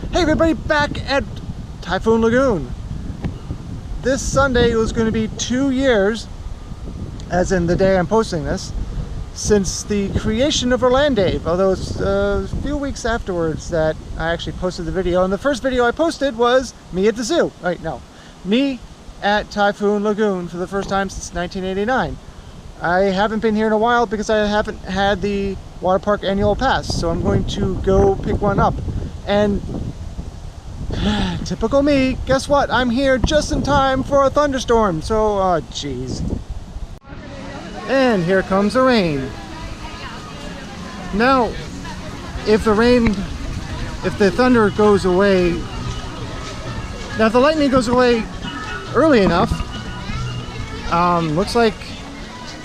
Hey everybody, back at Typhoon Lagoon. This Sunday was going to be 2 years, as in the day I'm posting this, since the creation of OrlanDave, although it's a few weeks afterwards that I actually posted the video. And the first video I posted was me at the zoo. Right, no. Me at Typhoon Lagoon for the first time since 1989. I haven't been here in a while because I haven't had the water park annual pass, so I'm going to go pick one up. And typical me, guess what? I'm here just in time for a thunderstorm, so jeez. And here comes the rain. Now, if the thunder goes away, now if the lightning goes away early enough, looks like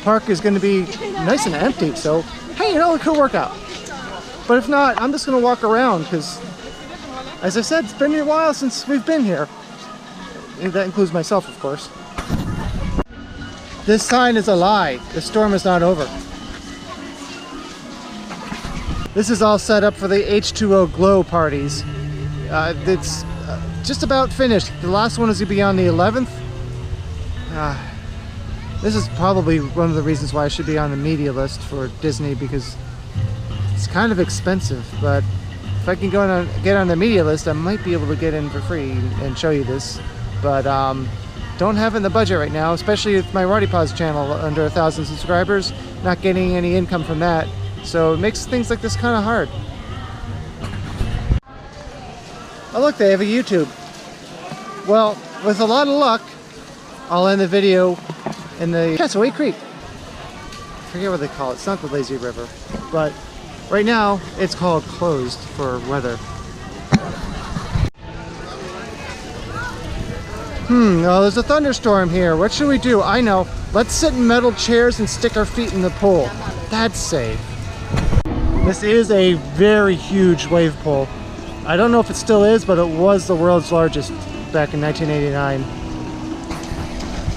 park is going to be nice and empty, so hey, you know, it could work out. But if not, I'm just going to walk around because, as I said, it's been a while since we've been here. And that includes myself, of course. This sign is a lie. The storm is not over. This is all set up for the H2O glow parties. It's just about finished. The last one is going to be on the 11th. This is probably one of the reasons why I should be on the media list for Disney, because it's kind of expensive, but if I can get on the media list, I might be able to get in for free and show you this. But don't have it in the budget right now, especially with my Roddy Paws channel under 1,000 subscribers, not getting any income from that. So it makes things like this kind of hard. Oh look, they have a YouTube. Well, with a lot of luck, I'll end the video in the Castaway Creek. I forget what they call it. It's not the Lazy River, but right now it's called closed for weather. Oh, there's a thunderstorm here. What should we do? I know. Let's sit in metal chairs and stick our feet in the pool. That's safe. This is a very huge wave pool. I don't know if it still is, but it was the world's largest back in 1989.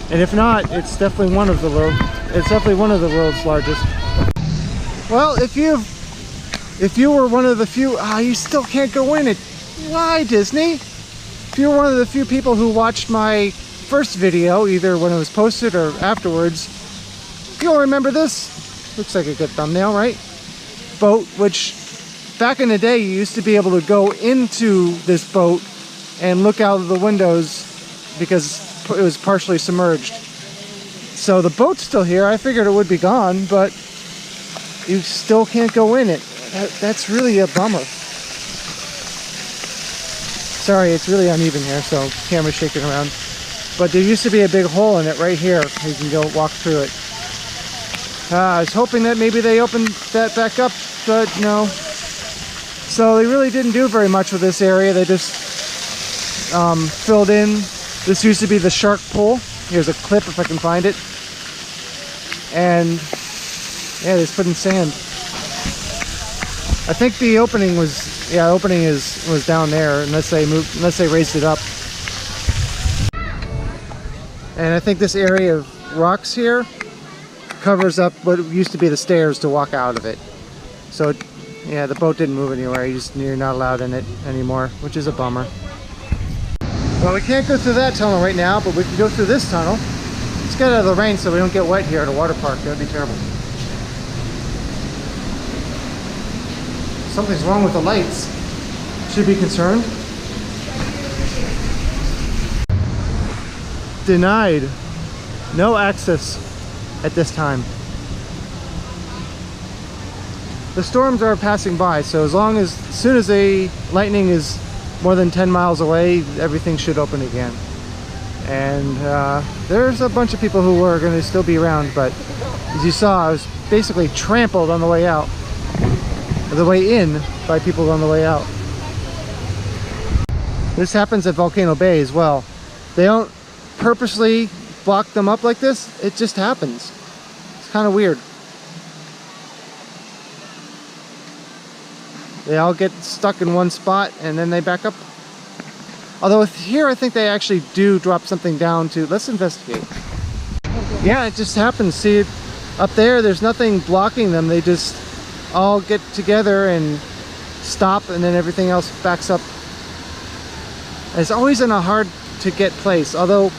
And if not, it's definitely one of the world's largest. Well, if you were one of the few, you still can't go in it. Why, Disney? If you were one of the few people who watched my first video, either when it was posted or afterwards, you'll remember this. Looks like a good thumbnail, right? Boat, which back in the day you used to be able to go into this boat and look out of the windows because it was partially submerged. So the boat's still here. I figured it would be gone, but you still can't go in it. That's really a bummer. Sorry, it's really uneven here, so camera's shaking around. But there used to be a big hole in it right here. You can go walk through it. I was hoping that maybe they opened that back up, but no. So they really didn't do very much with this area. They just filled in. This used to be the shark pool. Here's a clip if I can find it. And yeah, they just put in sand. I think the opening was, yeah, was down there unless they raised it up. And I think this area of rocks here covers up what used to be the stairs to walk out of it. So yeah, the boat didn't move anywhere. You're not allowed in it anymore, which is a bummer. Well, we can't go through that tunnel right now, but we can go through this tunnel. Let's get out of the rain so we don't get wet here at a water park. That'd be terrible. Something's wrong with the lights. Should be concerned. Denied. No access at this time. The storms are passing by, so as soon as the lightning is more than 10 miles away, everything should open again. And there's a bunch of people who are going to still be around, but as you saw, I was basically trampled on the way out, or the way in by people on the way out. This happens at Volcano Bay as well. They don't purposely block them up like this, it just happens. It's kind of weird. They all get stuck in one spot and then they back up. Although here I think they actually do drop something down to, let's investigate. Yeah, it just happens. See, up there's nothing blocking them. They just all get together and stop, and then everything else backs up It's always in a hard to get place, although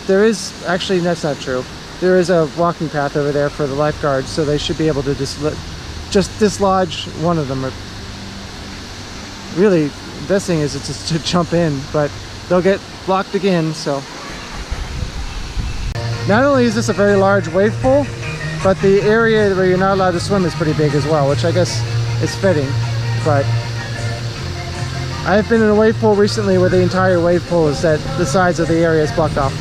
there is, actually that's not true. There is a walking path over there for the lifeguards, so they should be able to just dislodge one of them. Really, the best thing is it's to jump in, but they'll get blocked again, so. Not only is this a very large wave pool, but the area where you're not allowed to swim is pretty big as well, which I guess is fitting, but I've been in a wave pool recently where the entire wave pool is that the sides of the area is blocked off.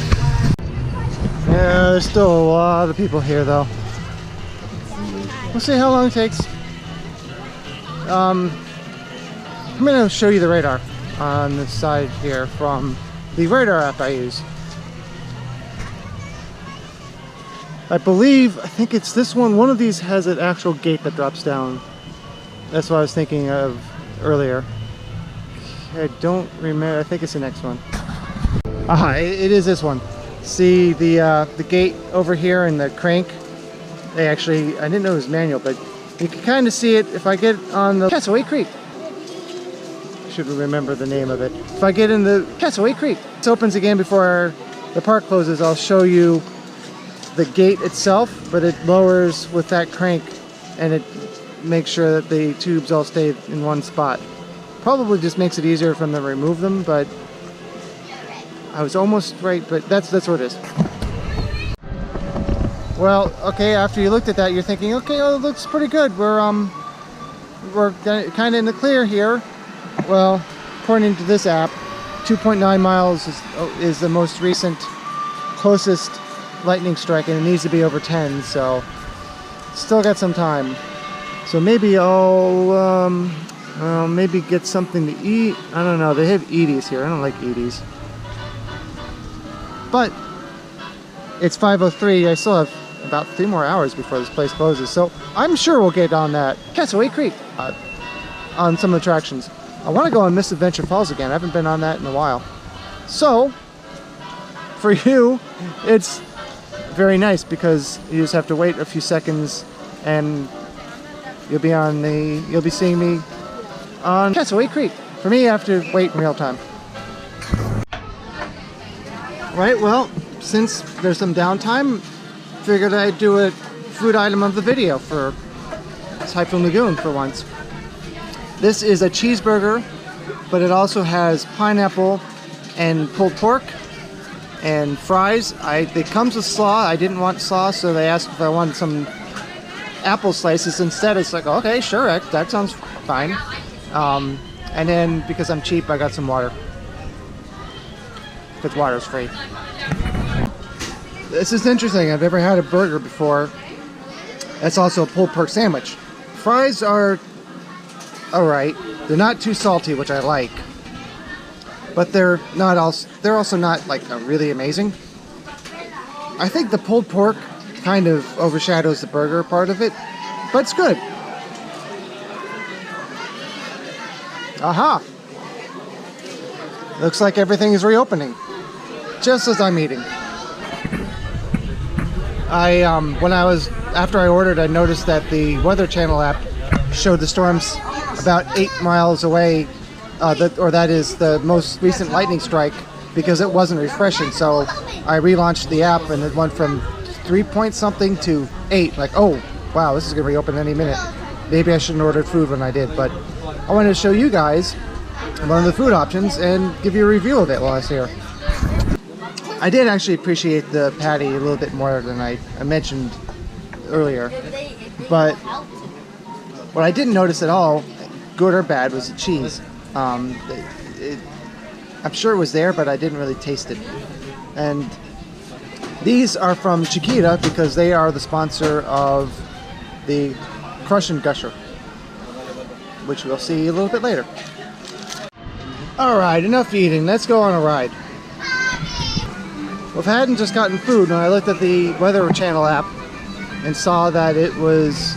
Yeah, there's still a lot of people here though. We'll see how long it takes. I'm going to show you the radar on the side here from the radar app I use. I think it's this one. One of these has an actual gate that drops down. That's what I was thinking of earlier. I don't remember. I think it's the next one. Aha, it is this one. See the gate over here and the crank. They actually, I didn't know it was manual, but you can kind of see it if I get on the Castaway Creek. Should remember the name of it. If I get in the Castaway Creek, it opens again before the park closes. I'll show you the gate itself, but it lowers with that crank and it makes sure that the tubes all stay in one spot. Probably just makes it easier for them to remove them, but I was almost right, but that's what it is. Well, okay, after you looked at that, you're thinking, okay, oh, it looks pretty good. We're kind of in the clear here. Well, according to this app, 2.9 miles is the most recent, closest lightning strike, and it needs to be over 10, so still got some time. So maybe I'll maybe get something to eat. I don't know, they have Edie's here. I don't like Edie's, but it's 5:03. I still have about 3 more hours before this place closes, so I'm sure we'll get on that Castaway Creek on some attractions. I want to go on Misadventure Falls again. I haven't been on that in a while. So for you, it's very nice because you just have to wait a few seconds and you'll be seeing me on Castaway Creek. For me, I have to wait in real time. Right, well, since there's some downtime, figured I'd do a food item of the video for Typhoon Lagoon for once. This is a cheeseburger, but it also has pineapple and pulled pork and fries. It comes with slaw. I didn't want slaw, so they asked if I wanted some apple slices instead. It's like, okay, sure, that sounds fine. And then, because I'm cheap, I got some water. Because water's free. This is interesting. I've never had a burger before. That's also a pulled pork sandwich. Fries are alright. They're not too salty, which I like. But they're also not like really amazing. I think the pulled pork kind of overshadows the burger part of it, but it's good. Aha! Looks like everything is reopening, just as I'm eating. After I ordered, I noticed that the Weather Channel app showed the storms about 8 miles away, that is the most recent lightning strike, because it wasn't refreshing. So I relaunched the app and it went from 3 point something to 8. Like, oh wow, this is gonna reopen any minute. Maybe I shouldn't have ordered food when I did, but I wanted to show you guys one of the food options and give you a review of it while I was here. I did actually appreciate the patty a little bit more than I mentioned earlier, but what I didn't notice at all, good or bad, was the cheese. I'm sure it was there, but I didn't really taste it. And these are from Chiquita because they are the sponsor of the Crush and Gusher, which we'll see a little bit later. Alright, enough eating. Let's go on a ride. Well, if I hadn't just gotten food and I looked at the Weather Channel app and saw that it was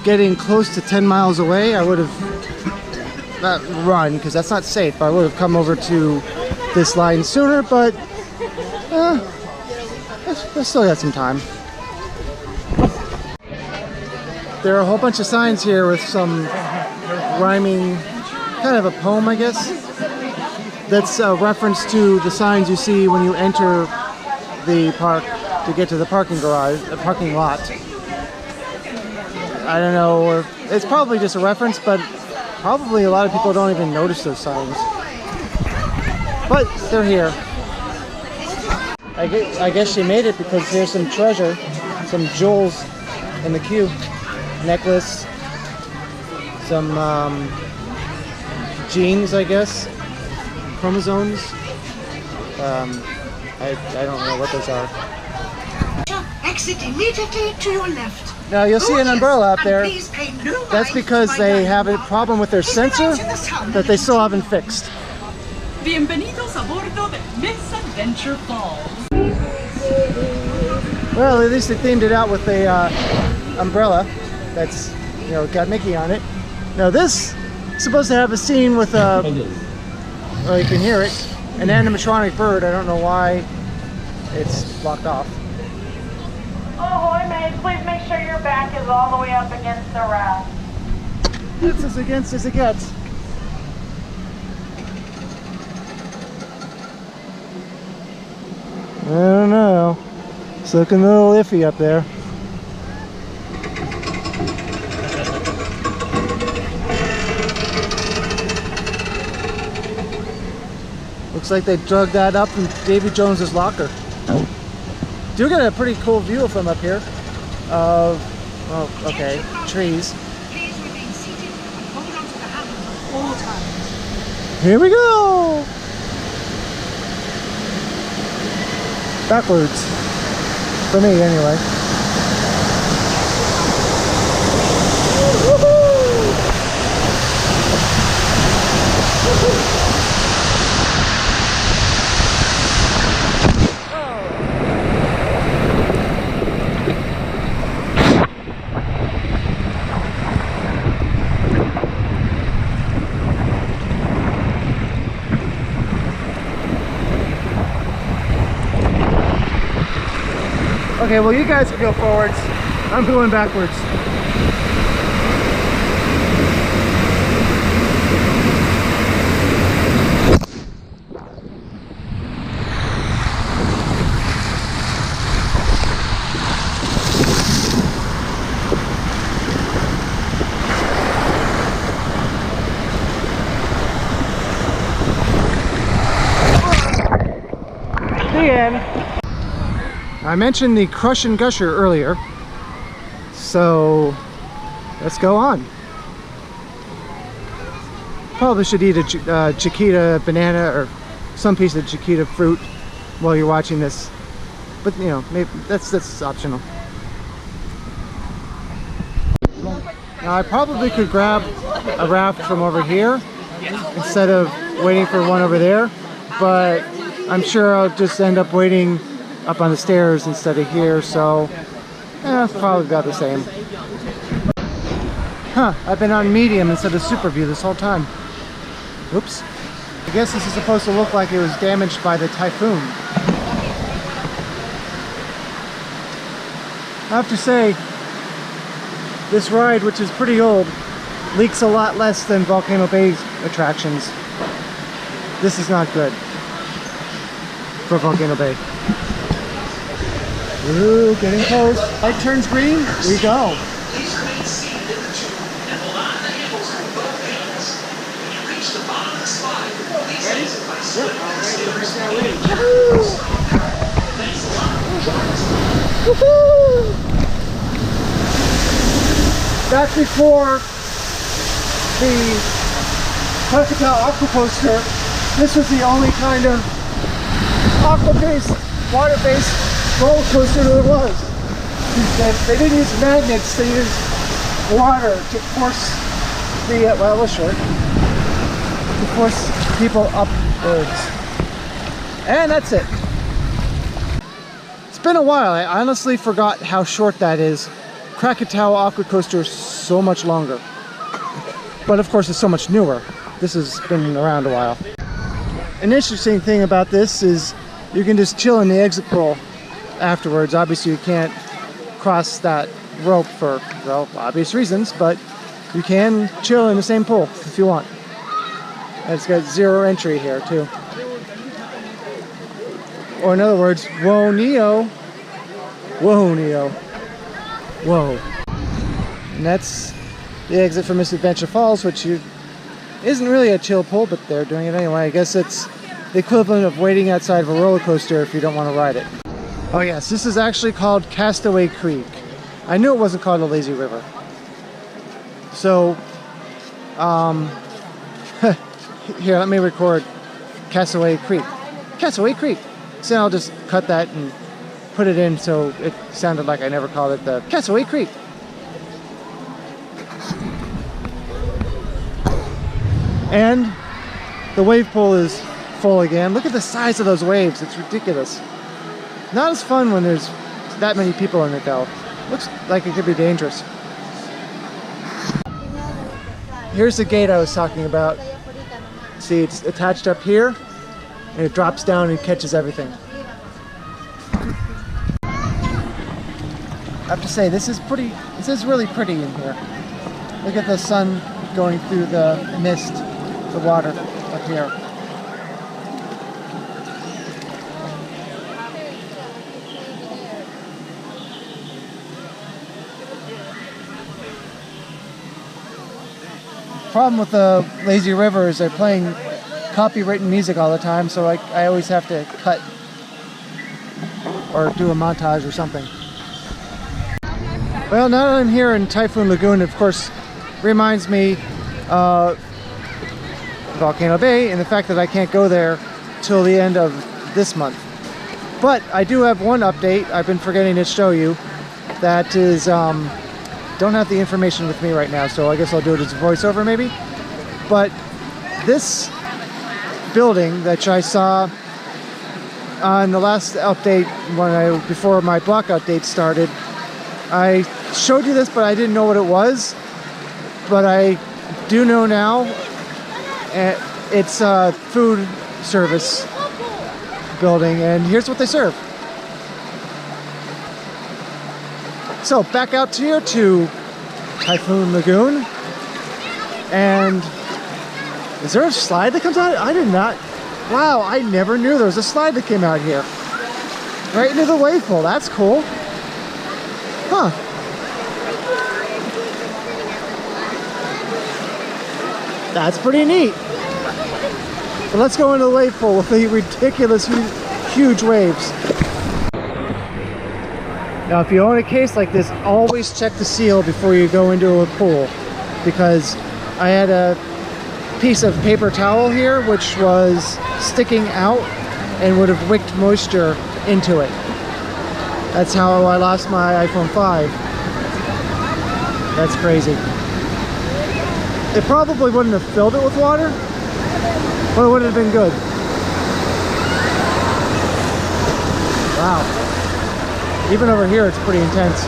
getting close to 10 miles away, I would have not run, because that's not safe. I would have come over to this line sooner, but I still got some time. There are a whole bunch of signs here with some rhyming, kind of a poem, I guess. That's a reference to the signs you see when you enter the park to get to the parking garage, the parking lot. I don't know, it's probably just a reference, but probably a lot of people don't even notice those signs. But they're here. I guess she made it because there's some treasure, some jewels in the queue. Necklace, some jeans, I guess, chromosomes. I don't know what those are. Exit immediately to your left. Now you'll see an umbrella up there. No, that's because they have a problem with their sensor that they still haven't fixed. Bienvenidos a bordo de Misadventure Falls. Well, at least they themed it out with a umbrella that's, you know, got Mickey on it. Now this is supposed to have a scene with a, well, you can hear it, an animatronic bird. I don't know why it's blocked off. Ahoy, mate. Please make sure your back is all the way up against the raft. It's as against as it gets. I don't know. It's looking a little iffy up there. Looks like they drug that up from Davy Jones's locker. Do get a pretty cool view from up here of, oh, okay, trees. Please remain seated and hold on to the handle at all times. Here we go! Backwards. For me, anyway. Okay, well, you guys can go forwards. I'm going backwards. The end. I mentioned the Crush and Gusher earlier, so let's go on. Probably should eat a Chiquita banana or some piece of Chiquita fruit while you're watching this, but you know, maybe that's optional. Now I probably could grab a raft from over here instead of waiting for one over there, but I'm sure I'll just end up waiting up on the stairs instead of here, so it's probably about the same. Huh, I've been on medium instead of super view this whole time. Oops. I guess this is supposed to look like it was damaged by the typhoon. I have to say, this ride, which is pretty old, leaks a lot less than Volcano Bay's attractions. This is not good for Volcano Bay. Ooh, getting close. Light turns green, we go. Woohoo! Back before the Krakatoa Aqua Coaster, this was the only kind of aqua-based, water-based roller coaster there was. They didn't use magnets, they used water to force the, well, it was short, to force people upwards. And that's it. It's been a while. I honestly forgot how short that is. Krakatoa Aqua Coaster is so much longer. But of course it's so much newer. This has been around a while. An interesting thing about this is you can just chill in the exit pool afterwards. Obviously you can't cross that rope for, well, obvious reasons, but you can chill in the same pool if you want. And it's got 0 entry here too. Or in other words, whoa Neo. Whoa Neo. Whoa. And that's the exit for Misadventure Falls, which isn't really a chill pool, but they're doing it anyway. I guess it's the equivalent of waiting outside of a roller coaster if you don't want to ride it. Oh yes, this is actually called Castaway Creek. I knew it wasn't called a lazy river. So, here, let me record Castaway Creek. Castaway Creek. So I'll just cut that and put it in so it sounded like I never called it the Castaway Creek. And the wave pool is full again. Look at the size of those waves. It's ridiculous. Not as fun when there's that many people in it though. Looks like it could be dangerous. Here's the gate I was talking about. See, it's attached up here and it drops down and catches everything. I have to say, this is really pretty in here. Look at the sun going through the mist, the water up here. Problem with the lazy river is they're playing copywritten music all the time, so I always have to cut or do a montage or something. Well, now that I'm here in Typhoon Lagoon, of course, reminds me of Volcano Bay and the fact that I can't go there till the end of this month. But I do have one update I've been forgetting to show you. That is, don't have the information with me right now, so I guess I'll do it as a voiceover maybe. But this building that I saw on the last update, before my block update started, I showed you this, but I didn't know what it was. But I do know now. It's a food service building, and here's what they serve. So back out here to Typhoon Lagoon, and is there a slide that comes out? I did not. Wow, I never knew there was a slide that came out here. Right into the wave pool. That's cool. Huh. That's pretty neat. But let's go into the wave pool with the ridiculous huge waves. Now, if you own a case like this, always check the seal before you go into a pool, because I had a piece of paper towel here which was sticking out and would have wicked moisture into it. That's how I lost my iPhone 5. That's crazy. It probably wouldn't have filled it with water, but it would have been good. Wow. Even over here, it's pretty intense.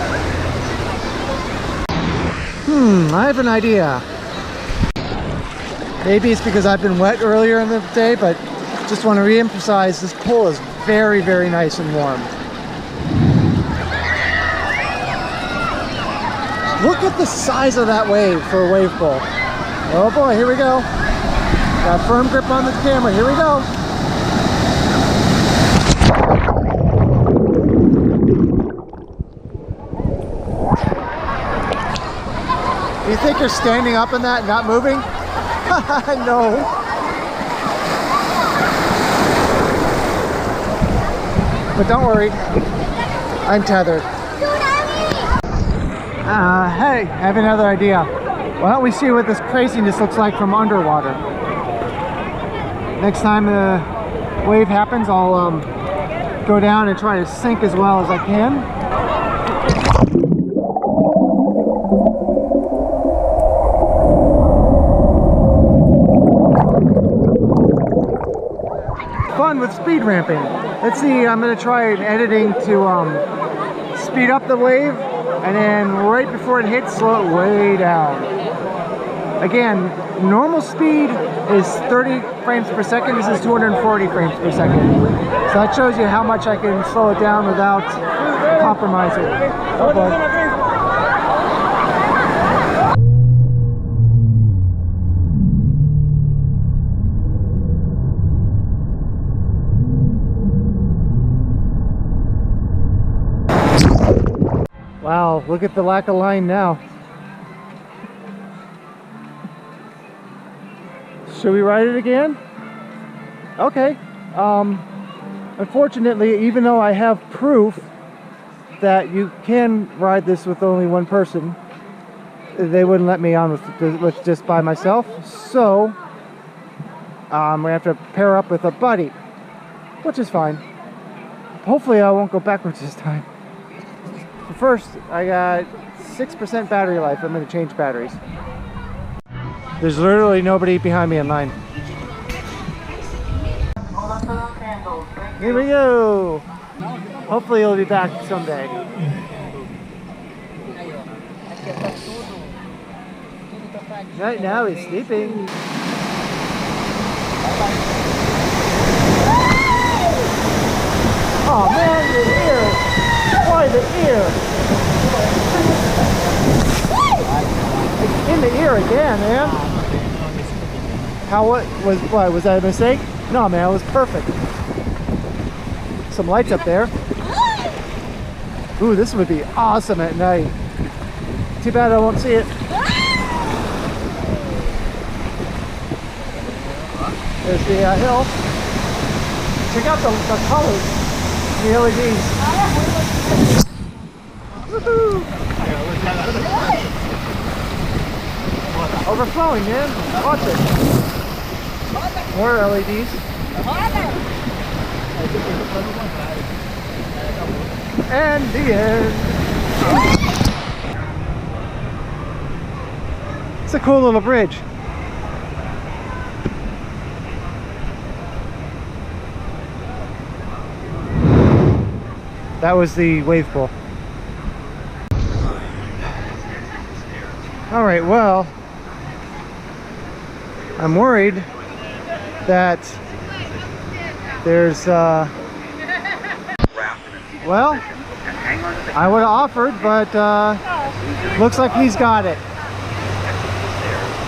I have an idea. Maybe it's because I've been wet earlier in the day, but just want to re-emphasize this pool is very, very nice and warm. Look at the size of that wave for a wave pool. Oh boy, here we go. Got firm grip on the camera. Here we go. You think you're standing up in that and not moving? No. But don't worry, I'm tethered. Hey, I have another idea. Why don't we see what this craziness looks like from underwater? Next time the wave happens, I'll go down and try to sink as well as I can. Fun with speed ramping. Let's see, I'm going to try editing to speed up the wave, and then right before it hits, slow it way down. Again, normal speed is 30 frames per second. This is 240 frames per second. So that shows you how much I can slow it down without compromising. Oh boy. Wow, look at the lack of line now. Should we ride it again? Okay. Unfortunately, even though I have proof that you can ride this with only one person, they wouldn't let me on with just by myself. So we have to pair up with a buddy, which is fine. Hopefully I won't go backwards this time. But first, I got 6% battery life. I'm going to change batteries. There's literally nobody behind me in line. Here we go. Hopefully he'll be back someday. Right now he's sleeping. Oh man, the ear! Why the ear? It's in the ear again, man. Was that a mistake? No, man, it was perfect. Some lights up there. Ooh, this would be awesome at night. Too bad I won't see it. There's the hill. Check out the colors, the LEDs. Woohoo! Overflowing, man. Watch it. More LEDs. And the end. It's a cool little bridge. That was the wave pool. All right, well, I'm worried that there's well, I would have offered, but looks like he's got it.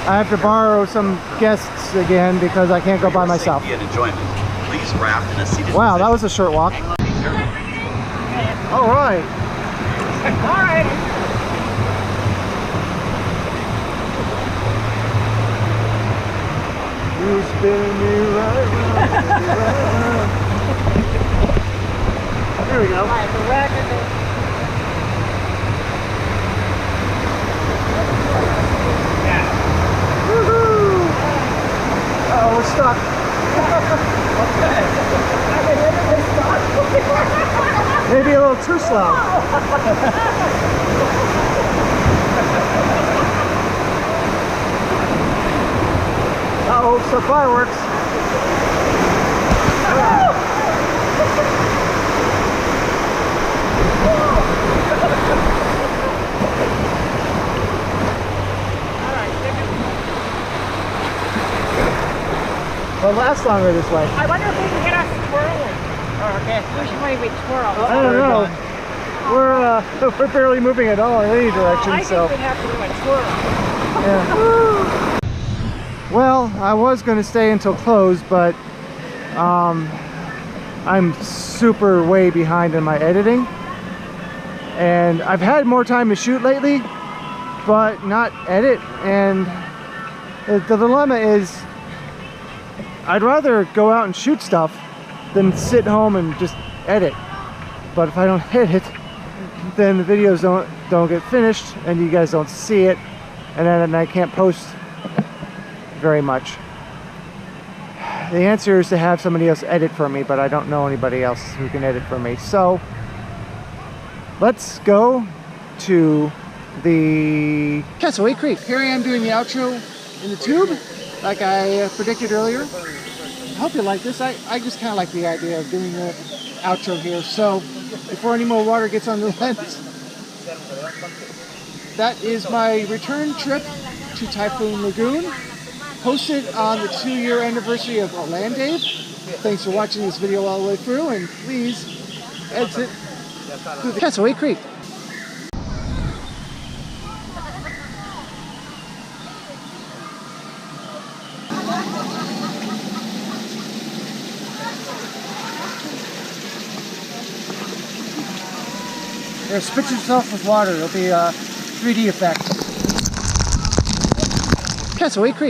I have to borrow some guests again because I can't go by myself. Wow, that was a short walk. All right. All right. You spin me right round. There we go. All right, the wagon is... Woohoo! Uh-oh, we're stuck. Maybe a little too slow. Uh-oh, some fireworks. Well, last longer this way. I wonder if we can get us twirling. Oh, okay. Which way we twirl? I don't know. We're barely moving at all in any direction, I so. think we'd have to do a twirl. Yeah. Well, I was going to stay until close, but I'm super way behind in my editing. And I've had more time to shoot lately, but not edit. And the dilemma is, I'd rather go out and shoot stuff than sit home and just edit. But if I don't edit, then the videos don't get finished and you guys don't see it, and then I can't post very much. The answer is to have somebody else edit for me, but I don't know anybody else who can edit for me. So let's go to the Castaway Creek. Here I am doing the outro in the tube, like I predicted earlier. I hope you like this. I just kind of like the idea of doing the outro here. So before any more water gets on the lens, that is my return trip to Typhoon Lagoon, hosted on the 2-year anniversary of OrlanDave. Thanks for watching this video all the way through, and please exit through the Castaway Creek. Here, spit yourself with water. It'll be a 3D effect. Castaway Creek.